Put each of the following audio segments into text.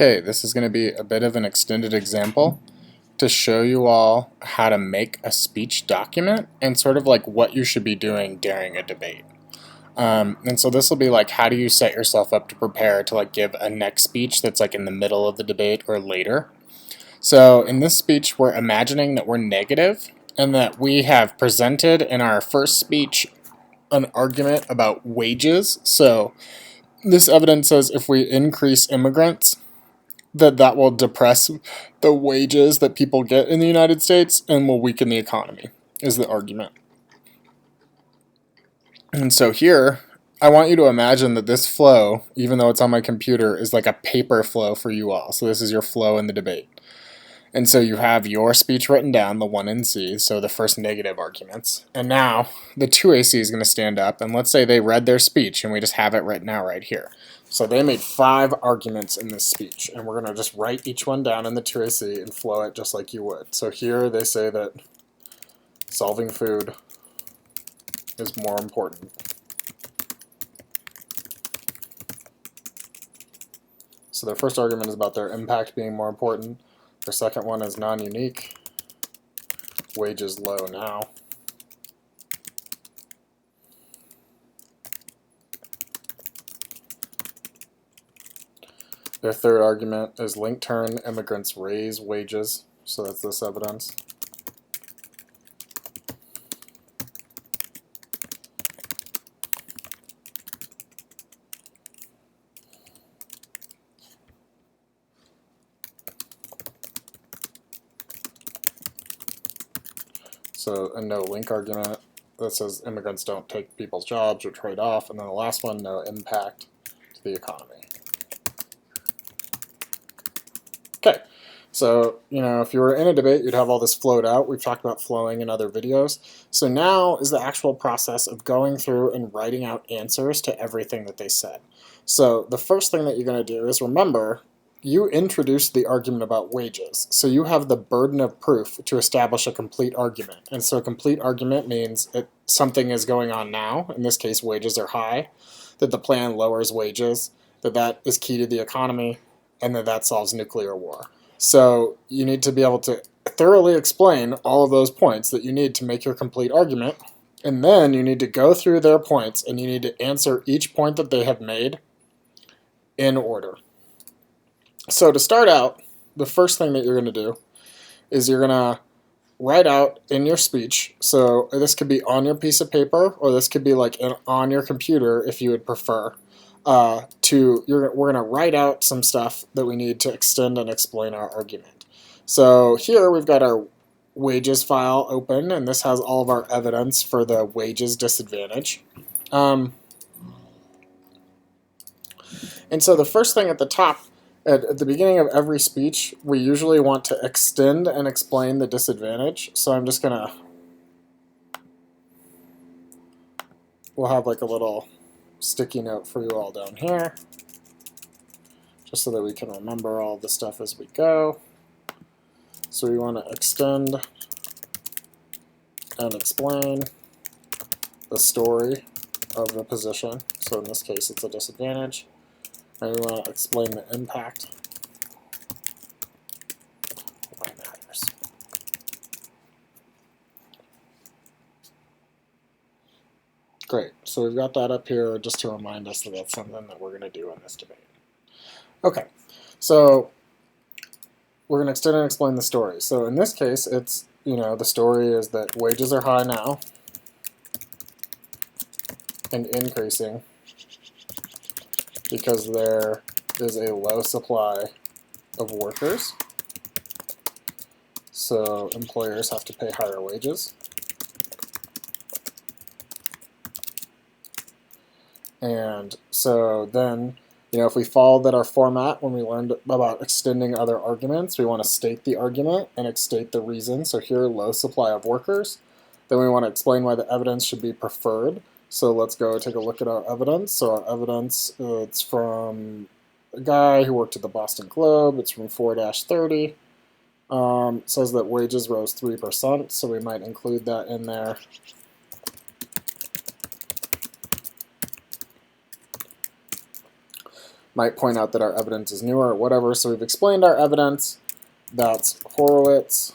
Okay, this is going to be a bit of an extended example to show you all how to make a speech document and sort of like what you should be doing during a debate. And so this will be like, how do you set yourself up to prepare to like give a next speech that's like in the middle of the debate or later. So in this speech, we're imagining that we're negative and that we have presented in our first speech an argument about wages. So this evidence says if we increase immigrants, that will depress the wages that people get in the United States and will weaken the economy, is the argument. And so here, I want you to imagine that this flow, even though it's on my computer, is like a paper flow for you all. So this is your flow in the debate. And so you have your speech written down, the 1 and C, so the first negative arguments. And now the 2AC is going to stand up, and let's say they read their speech, and we just have it written out right here. So they made 5 arguments in this speech, and we're going to just write each one down in the 2AC and flow it just like you would. So here they say that solving food is more important. So their first argument is about their impact being more important. Their second one is non-unique. Wages low now. Their third argument is link turn, immigrants raise wages. So that's this evidence. So a no link argument that says immigrants don't take people's jobs or trade off. And then the last one, no impact to the economy. Okay, so, if you were in a debate, you'd have all this flowed out. We've talked about flowing in other videos. So now is the actual process of going through and writing out answers to everything that they said. So the first thing that you're going to do is remember, you introduced the argument about wages. So you have the burden of proof to establish a complete argument. And so a complete argument means that something is going on now. In this case, wages are high, that the plan lowers wages, that is key to the economy, and that solves nuclear war. So you need to be able to thoroughly explain all of those points that you need to make your complete argument, and then you need to go through their points and you need to answer each point that they have made in order. So to start out, the first thing that you're going to do is you're going to write out in your speech. So this could be on your piece of paper, or this could be like on your computer if you would prefer. We're going to write out some stuff that we need to extend and explain our argument. So here we've got our wages file open, and this has all of our evidence for the wages disadvantage. And so the first thing at the top, at the beginning of every speech, we usually want to extend and explain the disadvantage. So I'm just going to, we'll have like a little sticky note for you all down here, just so that we can remember all the stuff as we go. So we want to extend and explain the story of the position. So in this case, it's a disadvantage. And we want to explain the impact. Why matters. Great. So we've got that up here just to remind us that that's something that we're going to do in this debate. Okay. So we're going to extend and explain the story. So in this case, it's, the story is that wages are high now and increasing because there is a low supply of workers. So employers have to pay higher wages. And so then, if we followed our format when we learned about extending other arguments, we want to state the argument and state the reason. So here, low supply of workers. Then we want to explain why the evidence should be preferred. So let's go take a look at our evidence. So our evidence, it's from a guy who worked at the Boston Globe. It's from 4-30. Says that wages rose 3%, so we might include that in there. might point out that our evidence is newer or whatever. So we've explained our evidence. That's Horowitz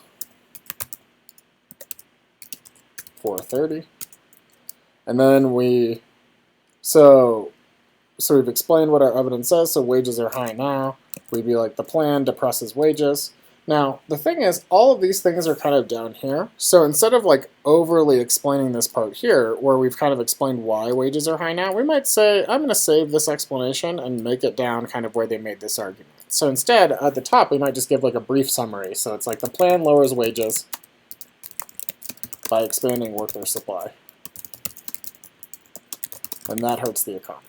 430. And then we've explained what our evidence says. So wages are high now. We'd be like, the plan depresses wages. Now, the thing is, all of these things are kind of down here. So instead of like overly explaining this part here, where we've kind of explained why wages are high now, we might say, I'm going to save this explanation and make it down kind of where they made this argument. So instead, at the top, we might just give like a brief summary. So it's like the plan lowers wages by expanding worker supply. And that hurts the economy.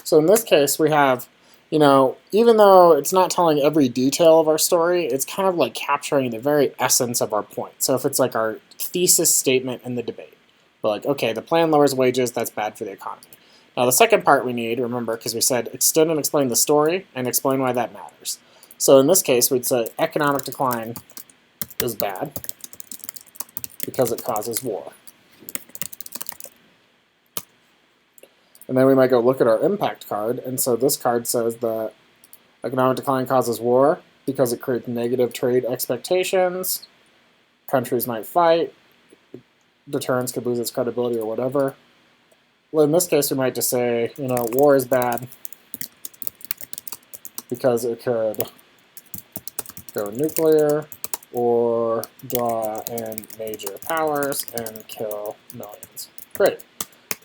So in this case, we have, you know, even though it's not telling every detail of our story, it's kind of like capturing the very essence of our point. So if it's like our thesis statement in the debate, we're like, okay, the plan lowers wages, that's bad for the economy. Now the second part we need, remember, because we said extend and explain the story and explain why that matters. So in this case, we'd say economic decline is bad because it causes war. And then we might go look at our impact card, and so this card says that economic decline causes war because it creates negative trade expectations, countries might fight, deterrence could lose its credibility or whatever. Well, in this case, we might just say, you know, war is bad because it could go nuclear or draw in major powers and kill millions. Great.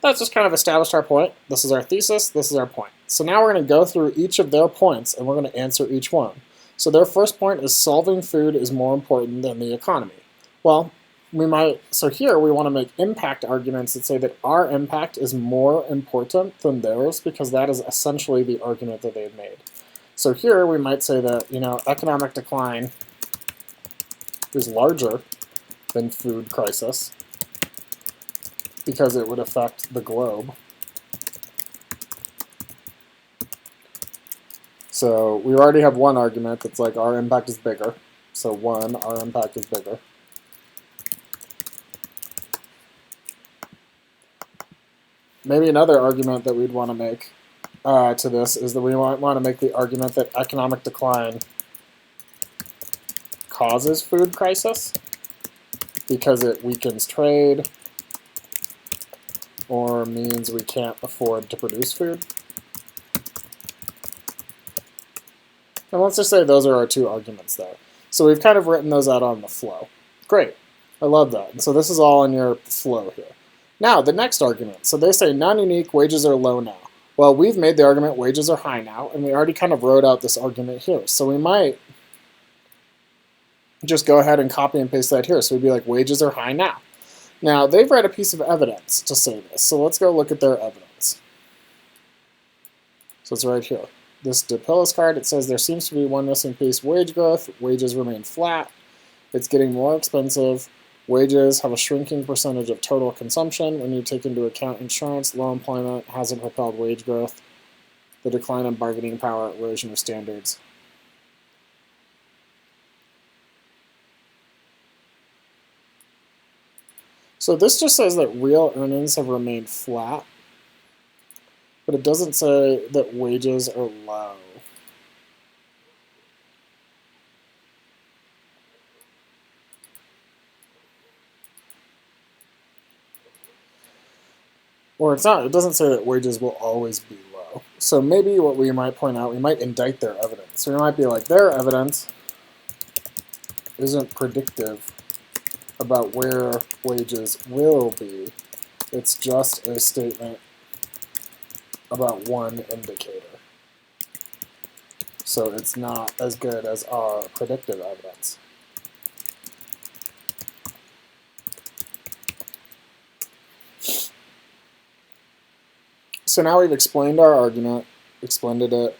That's just kind of established our point. This is our thesis, this is our point. So now we're going to go through each of their points and we're going to answer each one. So their first point is solving food is more important than the economy. Well, so here we want to make impact arguments that say that our impact is more important than theirs because that is essentially the argument that they've made. So here we might say that, you know, economic decline is larger than food crisis because it would affect the globe. So we already have one argument that's like our impact is bigger. So one, our impact is bigger. Maybe another argument that we'd want to make to this is that we might want to make the argument that economic decline causes food crisis because it weakens trade or means we can't afford to produce food. And let's just say those are our two arguments there. So we've kind of written those out on the flow. Great. I love that. And so this is all in your flow here. Now, the next argument. So they say non-unique, wages are low now. Well, we've made the argument wages are high now, and we already kind of wrote out this argument here. So we might just go ahead and copy and paste that here. So we'd be like, wages are high now. Now, they've read a piece of evidence to say this, so let's go look at their evidence. So it's right here. This DePillis card, it says there seems to be one missing piece, wage growth, wages remain flat, it's getting more expensive, wages have a shrinking percentage of total consumption when you take into account insurance, low employment hasn't propelled wage growth, the decline in bargaining power, erosion of standards. So this just says that real earnings have remained flat, but it doesn't say that wages are low. Or it doesn't say that wages will always be low. So maybe what we might point out, we might indict their evidence. So we might be like, their evidence isn't predictive about where wages will be. It's just a statement about one indicator. So it's not as good as our predictive evidence. So now we've explained our argument, explained it,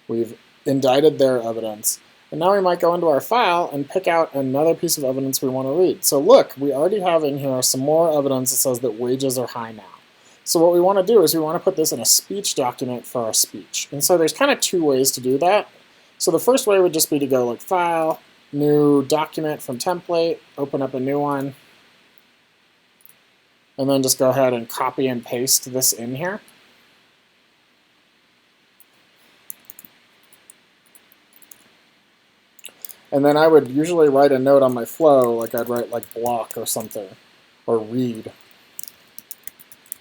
we've indicted their evidence, and now we might go into our file and pick out another piece of evidence we want to read. So look, we already have in here some more evidence that says that wages are high now. So what we want to do is we want to put this in a speech document for our speech. And so there's kind of two ways to do that. So the first way would just be to go like File, New Document from Template, open up a new one, and then just go ahead and copy and paste this in here. And then I would usually write a note on my flow, like I'd write like block or something, or read,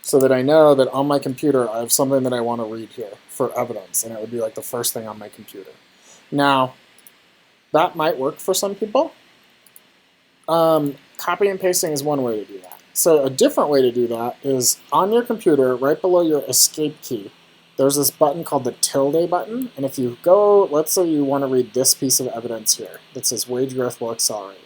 so that I know that on my computer I have something that I want to read here for evidence, and it would be like the first thing on my computer. Now, that might work for some people. Copy and pasting is one way to do that. So a different way to do that is on your computer, right below your escape key, there's this button called the tilde button, and if you go, let's say you want to read this piece of evidence here that says wage growth will accelerate.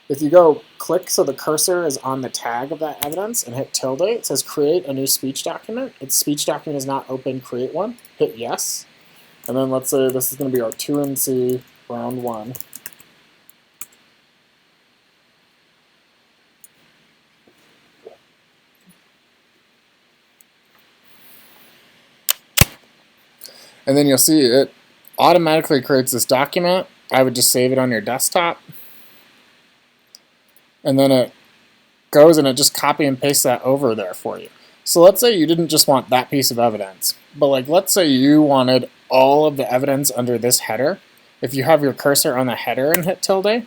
If you go click so the cursor is on the tag of that evidence and hit tilde, it says create a new speech document. Its speech document is not open, create one. Hit yes. And then let's say this is going to be our 2NC round 1. And then you'll see it automatically creates this document. I would just save it on your desktop. And then it goes and it just copy and pastes that over there for you. So let's say you didn't just want that piece of evidence, but like let's say you wanted all of the evidence under this header. If you have your cursor on the header and hit tilde,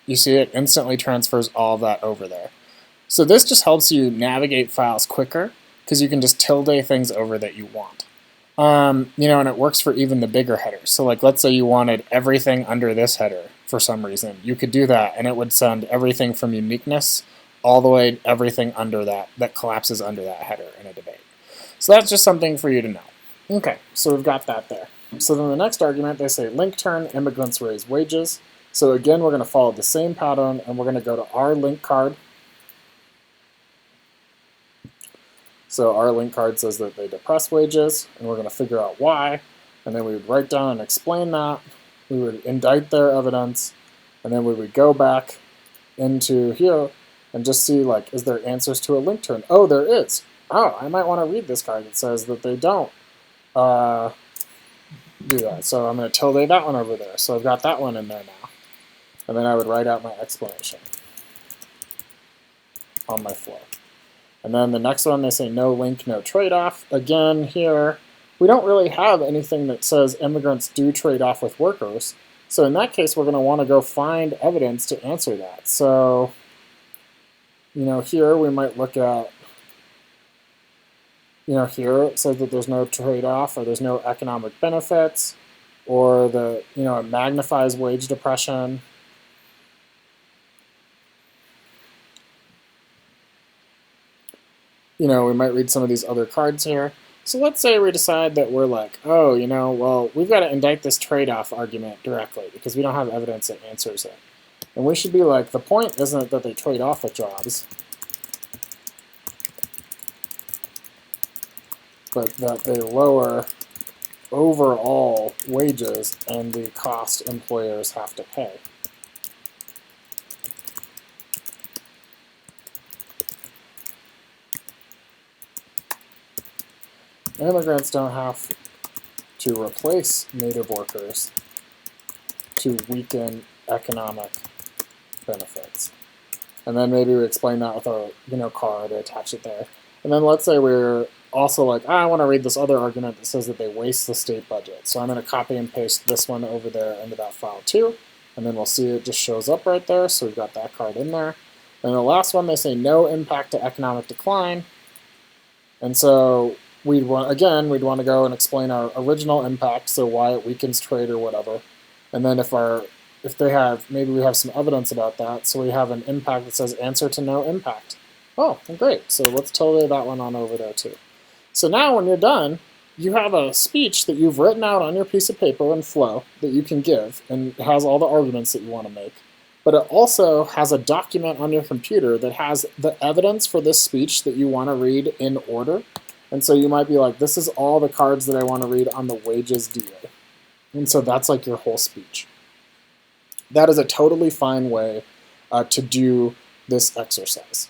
you see it instantly transfers all of that over there. So this just helps you navigate files quicker because you can just tilde things over that you want. You know, and it works for even the bigger headers. So like let's say you wanted everything under this header for some reason. You could do that and it would send everything from uniqueness all the way everything under that collapses under that header in a debate. So that's just something for you to know. Okay, so we've got that there. So then the next argument, they say link turn, immigrants raise wages. So again, we're going to follow the same pattern and we're going to go to our link card. So our link card says that they depress wages, and we're going to figure out why. And then we would write down and explain that. We would indict their evidence, and then we would go back into here and just see, like, is there answers to a link turn? Oh, there is. Oh, I might want to read this card that says that they don't do that. So I'm going to tilde that one over there. So I've got that one in there now. And then I would write out my explanation on my flow. And then the next one, they say no link, no trade-off. Again, here, we don't really have anything that says immigrants do trade off with workers. So in that case, we're going to want to go find evidence to answer that. So, you know, here we might look at, you know, here it says that there's no trade-off or there's no economic benefits, or the, you know, it magnifies wage depression. You know, we might read some of these other cards here. So let's say we decide that we're like, oh, you know, well, we've got to indict this trade-off argument directly because we don't have evidence that answers it. And we should be like, the point isn't that they trade off with jobs, but that they lower overall wages and the cost employers have to pay. Immigrants don't have to replace native workers to weaken economic benefits. And then maybe we explain that with our, you know, card or attach it there. And then let's say we're also like, I want to read this other argument that says that they waste the state budget. So I'm going to copy and paste this one over there into that file too. And then we'll see it just shows up right there. So we've got that card in there. And the last one, they say no impact to economic decline. And so we'd want to go and explain our original impact, so why it weakens trade or whatever. And then maybe we have some evidence about that, so we have an impact that says answer to no impact. Oh, great. So let's tilde that one on over there too. So now when you're done, you have a speech that you've written out on your piece of paper in Flow that you can give, and it has all the arguments that you want to make. But it also has a document on your computer that has the evidence for this speech that you want to read in order. And so you might be like, this is all the cards that I want to read on the wages DA. And so that's like your whole speech. That is a totally fine way to do this exercise.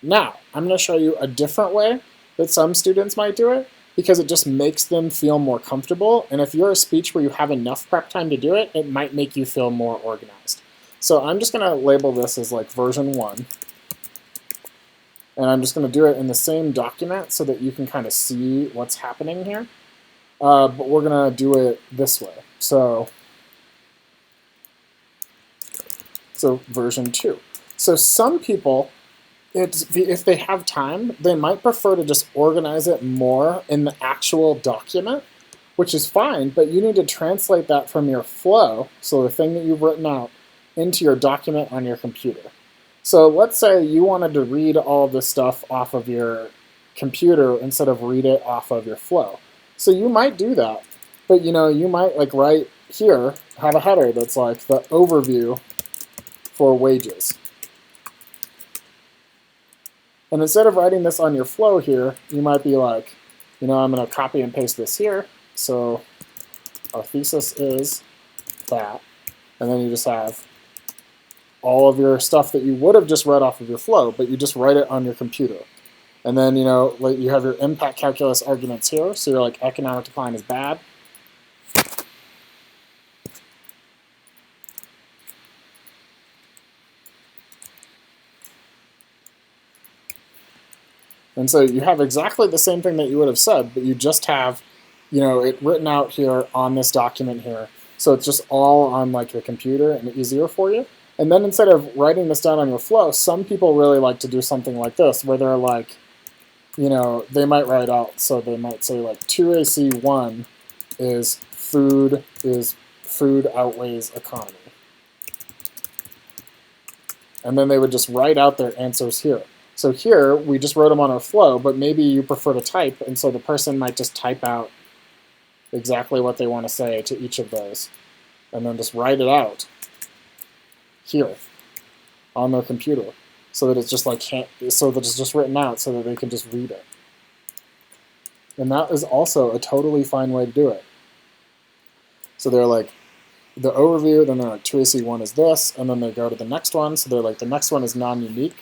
Now, I'm going to show you a different way that some students might do it, because it just makes them feel more comfortable. And if you're a speech where you have enough prep time to do it, it might make you feel more organized. So I'm just going to label this as like version 1. And I'm just going to do it in the same document so that you can kind of see what's happening here. But we're going to do it this way. So So version 2. So some people, if they have time, they might prefer to just organize it more in the actual document, which is fine, but you need to translate that from your flow, so the thing that you've written out, into your document on your computer. So let's say you wanted to read all of this stuff off of your computer instead of read it off of your flow. So you might do that, but you might like right here have a header that's like the overview for wages. And instead of writing this on your flow here, you might be like, I'm going to copy and paste this here. So our thesis is that, and then you just have all of your stuff that you would have just read off of your flow, but you just write it on your computer. And then, like you have your impact calculus arguments here. So you're like, economic decline is bad. And so you have exactly the same thing that you would have said, but you just have, it written out here on this document here. So it's just all on like your computer and easier for you. And then instead of writing this down on your flow, some people really like to do something like this, where they're like, they might write out, so they might say like 2AC1 is food outweighs economy. And then they would just write out their answers here. So here, we just wrote them on our flow, but maybe you prefer to type, and so the person might just type out exactly what they want to say to each of those, and then just write it out here on their computer, so that it's just like so that it's just written out, so that they can just read it. And that is also a totally fine way to do it. So they're like the overview, then they're like 2AC1 is this, and then they go to the next one. So they're like the next one is non-unique.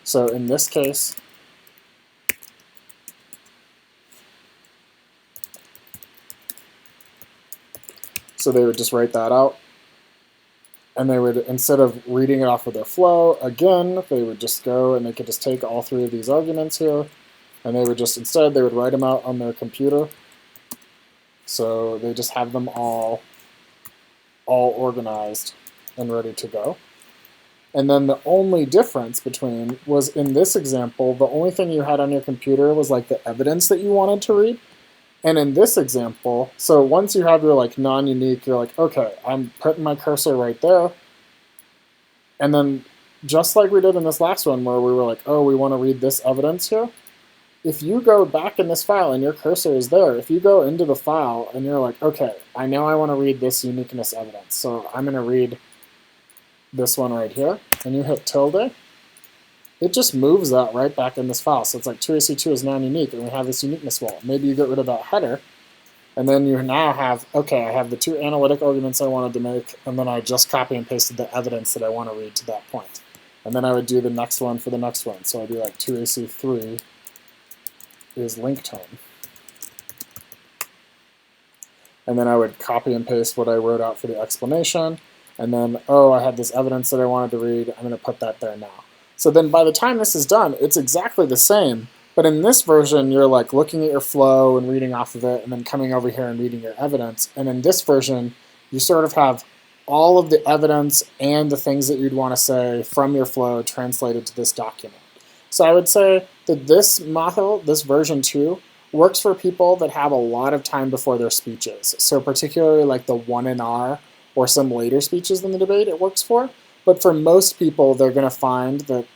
So in this case, so they would just write that out. And they would, instead of reading it off of their flow, again, they would just go and they could just take all three of these arguments here, and they would just, instead, they would write them out on their computer. So they just have them all organized and ready to go. And then the only difference between was, in this example, the only thing you had on your computer was like the evidence that you wanted to read. And in this example, so once you have your like non-unique, you're like, okay, I'm putting my cursor right there. And then just like we did in this last one where we were like, oh, we want to read this evidence here. If you go back in this file and your cursor is there, if you go into the file and you're like, okay, I know I want to read this uniqueness evidence, so I'm going to read this one right here, and you hit tilde, it just moves that right back in this file. So it's like 2AC2 is non-unique, and we have this uniqueness wall. Maybe you get rid of that header, and then you now have, okay, I have the two analytic arguments I wanted to make, and then I just copy and pasted the evidence that I want to read to that point. And then I would do the next one for the next one. So I'd do like 2AC3 is link tone. And then I would copy and paste what I wrote out for the explanation. And then, oh, I had this evidence that I wanted to read. I'm going to put that there now. So then by the time this is done, it's exactly the same. But in this version, you're like looking at your flow and reading off of it, and then coming over here and reading your evidence. And in this version, you sort of have all of the evidence and the things that you'd want to say from your flow translated to this document. So I would say that this model, this version 2, works for people that have a lot of time before their speeches. So particularly like the 1NR or some later speeches in the debate, it works for. But for most people, they're going to find that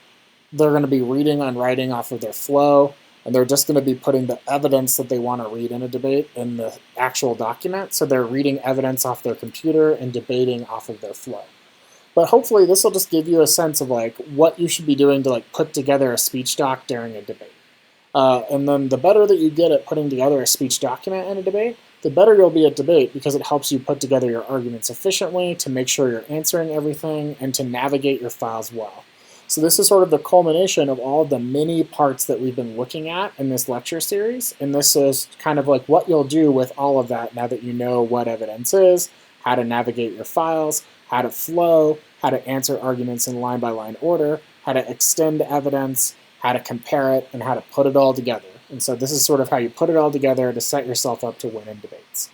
they're going to be reading and writing off of their flow, and they're just going to be putting the evidence that they want to read in a debate in the actual document. So they're reading evidence off their computer and debating off of their flow. But hopefully this will just give you a sense of like what you should be doing to like put together a speech doc during a debate. And then the better that you get at putting together a speech document in a debate, the better you'll be at debate, because it helps you put together your arguments efficiently, to make sure you're answering everything, and to navigate your files well. So this is sort of the culmination of all the many parts that we've been looking at in this lecture series, and this is kind of like what you'll do with all of that now that you know what evidence is, how to navigate your files, how to flow, how to answer arguments in line-by-line order, how to extend evidence, how to compare it, and how to put it all together. And so this is sort of how you put it all together to set yourself up to win in debates.